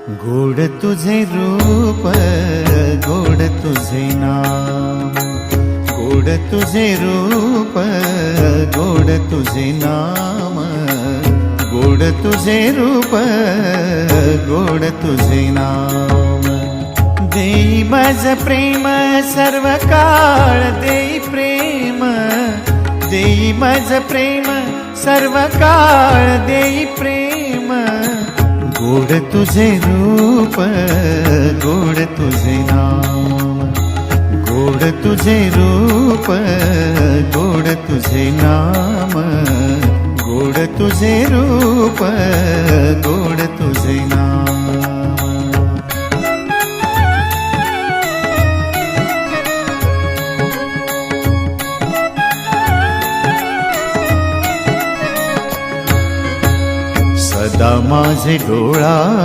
गोड तुझे रूप, गोड तुझे नाम, गोड तुझे रूप, गोड तुझे नाम, गोड तुझे रूप, गोड तुझे नाम। देई माझ प्रेम सर्व काळ, देई प्रेम, देई माझ प्रेम सर्व काळ, देई प्रेम। गोड तुझे रूप, गोड तुझे नाम, गोड तुझे रूप, गोड तुझे नाम, गोड तुझे रूप, गोड तुझे नाम। सदा माझे डोळा